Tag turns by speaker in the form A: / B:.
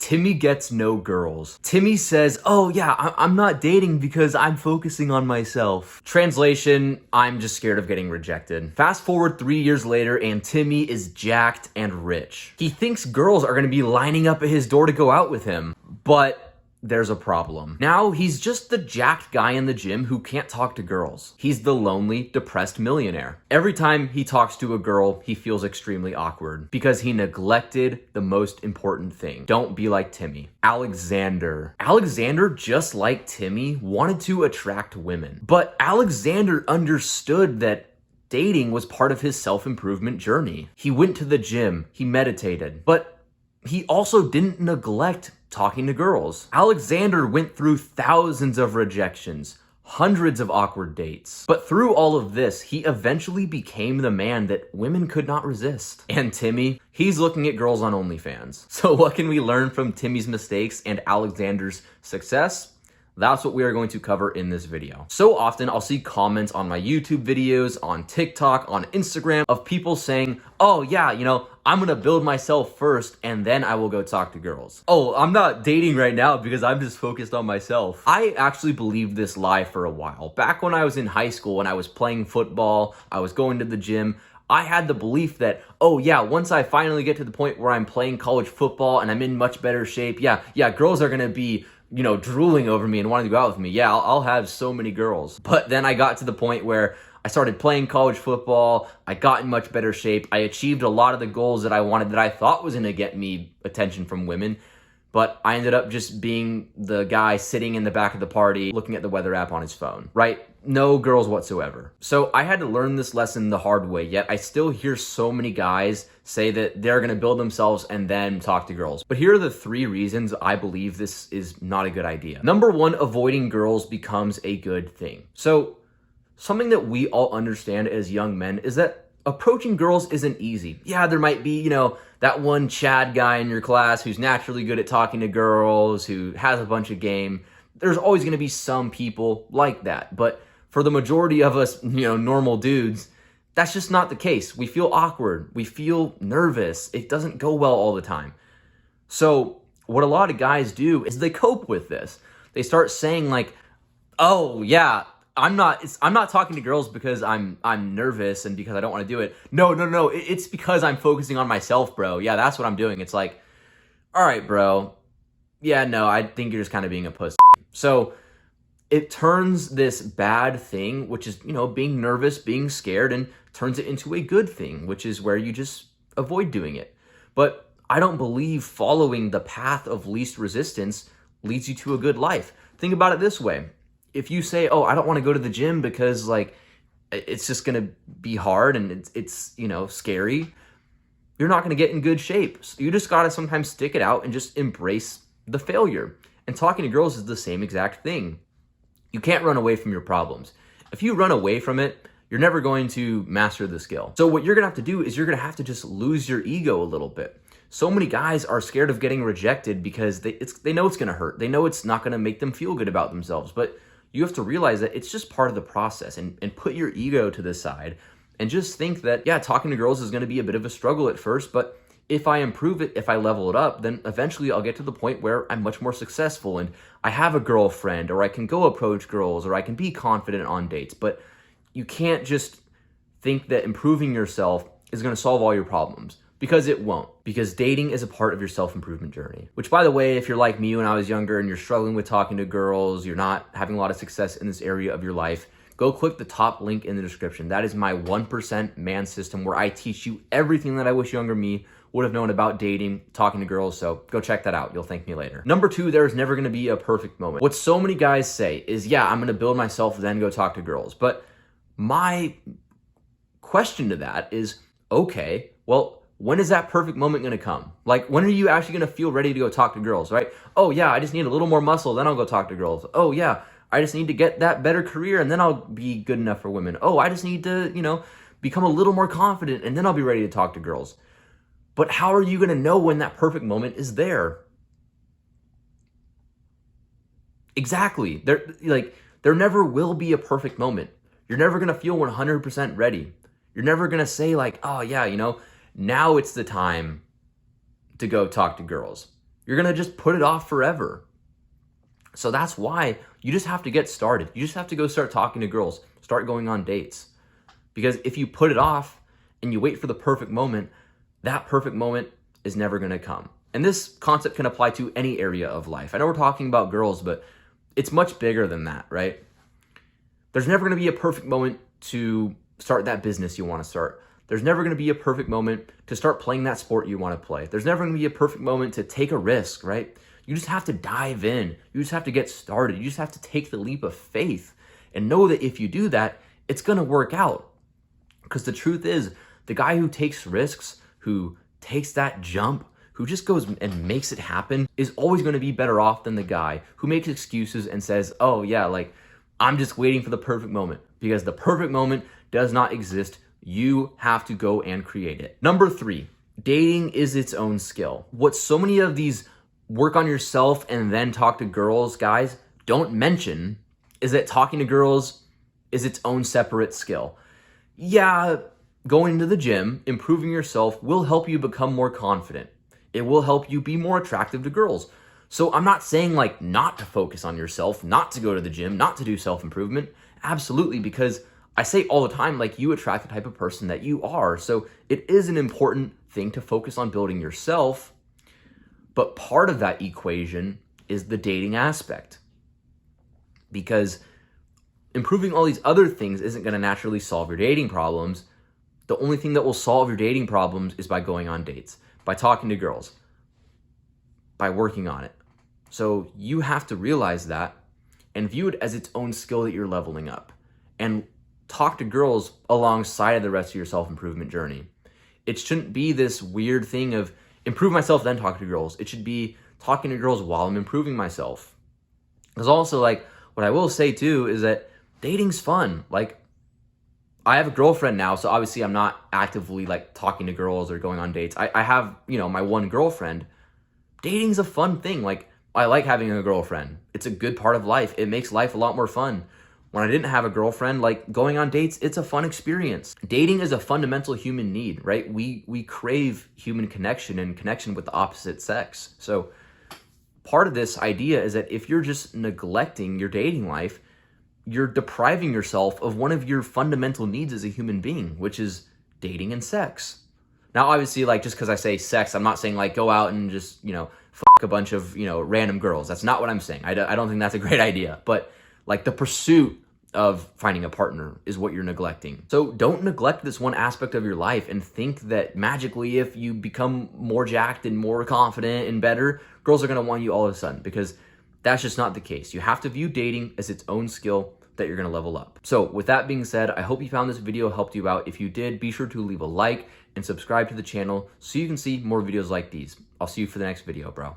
A: Timmy gets no girls. Timmy says, oh yeah, I'm not dating because I'm focusing on myself. Translation, I'm just scared of getting rejected. Fast forward 3 years later and Timmy is jacked and rich. He thinks girls are gonna be lining up at his door to go out with him, but there's a problem. Now he's just the jacked guy in the gym who can't talk to girls. He's the lonely, depressed millionaire. Every time he talks to a girl, he feels extremely awkward because he neglected the most important thing. Don't be like Timmy. Alexander, just like Timmy, wanted to attract women. But Alexander understood that dating was part of his self-improvement journey. He went to the gym, he meditated, but he also didn't neglect talking to girls. Alexander went through thousands of rejections, hundreds of awkward dates. But through all of this, he eventually became the man that women could not resist. And Timmy, he's looking at girls on OnlyFans. So what can we learn from Timmy's mistakes and Alexander's success? That's what we are going to cover in this video. So often I'll see comments on my YouTube videos, on TikTok, on Instagram of people saying, oh yeah, I'm gonna build myself first and then I will go talk to girls. Oh, I'm not dating right now because I'm just focused on myself. I actually believed this lie for a while. Back when I was in high school, when I was playing football, I was going to the gym, I had the belief that, oh yeah, once I finally get to the point where I'm playing college football and I'm in much better shape, yeah, girls are gonna be drooling over me and wanting to go out with me. Yeah, I'll have so many girls. But then I got to the point where I started playing college football. I got in much better shape. I achieved a lot of the goals that I wanted that I thought was going to get me attention from women. But I ended up just being the guy sitting in the back of the party looking at the weather app on his phone, right? No girls whatsoever. So I had to learn this lesson the hard way, yet I still hear so many guys say that they're gonna build themselves and then talk to girls. But here are the 3 reasons I believe this is not a good idea. Number 1, avoiding girls becomes a good thing. So something that we all understand as young men is that approaching girls isn't easy. Yeah, there might be, that one Chad guy in your class who's naturally good at talking to girls, who has a bunch of game. There's always going to be some people like that. But for the majority of us, normal dudes, that's just not the case. We feel awkward. We feel nervous. It doesn't go well all the time. So what a lot of guys do is they cope with this. They start saying like, oh yeah, I'm not talking to girls because I'm nervous and because I don't want to do it. No. It's because I'm focusing on myself, bro. Yeah, that's what I'm doing. It's like, all right, bro. Yeah, no, I think you're just kind of being a pussy. So it turns this bad thing, which is, being nervous, being scared, and turns it into a good thing, which is where you just avoid doing it. But I don't believe following the path of least resistance leads you to a good life. Think about it this way. If you say, oh, I don't want to go to the gym because it's just going to be hard and it's scary, you're not going to get in good shape. So you just got to sometimes stick it out and just embrace the failure. And talking to girls is the same exact thing. You can't run away from your problems. If you run away from it, you're never going to master the skill. So what you're going to have to do is you're going to have to just lose your ego a little bit. So many guys are scared of getting rejected because they know it's going to hurt. They know it's not going to make them feel good about themselves. But you have to realize that it's just part of the process and put your ego to the side and just think that, yeah, talking to girls is going to be a bit of a struggle at first, but if I improve it, if I level it up, then eventually I'll get to the point where I'm much more successful and I have a girlfriend, or I can go approach girls, or I can be confident on dates. But you can't just think that improving yourself is going to solve all your problems, because it won't. Because dating is a part of your self-improvement journey. Which, by the way, if you're like me when I was younger and you're struggling with talking to girls, you're not having a lot of success in this area of your life, go click the top link in the description. That is my 1% man system, where I teach you everything that I wish younger me would have known about dating, talking to girls. So go check that out. You'll thank me later. Number 2, there's never going to be a perfect moment. What so many guys say is, yeah, I'm going to build myself, then go talk to girls. But my question to that is, okay, well, when is that perfect moment going to come? Like, when are you actually going to feel ready to go talk to girls, right? Oh yeah, I just need a little more muscle, then I'll go talk to girls. Oh yeah, I just need to get that better career and then I'll be good enough for women. Oh, I just need to, become a little more confident and then I'll be ready to talk to girls. But how are you going to know when that perfect moment is there? Exactly. There never will be a perfect moment. You're never going to feel 100% ready. You're never going to say like, oh yeah, now it's the time to go talk to girls. You're gonna just put it off forever. So that's why you just have to get started. You just have to go start talking to girls, start going on dates. Because if you put it off and you wait for the perfect moment, that perfect moment is never gonna come. And this concept can apply to any area of life. I know we're talking about girls, but it's much bigger than that, right? There's never gonna be a perfect moment to start that business you wanna start. There's never gonna be a perfect moment to start playing that sport you wanna play. There's never gonna be a perfect moment to take a risk, right? You just have to dive in. You just have to get started. You just have to take the leap of faith and know that if you do that, it's gonna work out. Because the truth is, the guy who takes risks, who takes that jump, who just goes and makes it happen is always gonna be better off than the guy who makes excuses and says, oh yeah, like I'm just waiting for the perfect moment. Because the perfect moment does not exist. You have to go and create it. Number 3, dating is its own skill. What so many of these work on yourself and then talk to girls guys don't mention is that talking to girls is its own separate skill. Yeah, going to the gym, improving yourself will help you become more confident. It will help you be more attractive to girls. So I'm not saying like not to focus on yourself, not to go to the gym, not to do self-improvement. Absolutely, because I say all the time, like you attract the type of person that you are. So it is an important thing to focus on building yourself. But part of that equation is the dating aspect. Because improving all these other things isn't going to naturally solve your dating problems. The only thing that will solve your dating problems is by going on dates, by talking to girls, by working on it. So you have to realize that and view it as its own skill that you're leveling up. And talk to girls alongside of the rest of your self-improvement journey. It shouldn't be this weird thing of improve myself, then talk to girls. It should be talking to girls while I'm improving myself. Because also, like, what I will say too is that dating's fun. Like, I have a girlfriend now, so obviously I'm not actively like talking to girls or going on dates. I have, my one girlfriend. Dating's a fun thing. Like, I like having a girlfriend. It's a good part of life. It makes life a lot more fun. When I didn't have a girlfriend, like going on dates, it's a fun experience. Dating is a fundamental human need, right? We crave human connection and connection with the opposite sex. So part of this idea is that if you're just neglecting your dating life, you're depriving yourself of one of your fundamental needs as a human being, which is dating and sex. Now, obviously, like just because I say sex, I'm not saying like go out and just, fuck a bunch of, random girls. That's not what I'm saying. I don't think that's a great idea. But like the pursuit of finding a partner is what you're neglecting. So don't neglect this one aspect of your life and think that magically if you become more jacked and more confident and better, girls are gonna want you all of a sudden, because that's just not the case. You have to view dating as its own skill that you're gonna level up. So with that being said, I hope you found this video helped you out. If you did, be sure to leave a like and subscribe to the channel so you can see more videos like these. I'll see you for the next video, bro.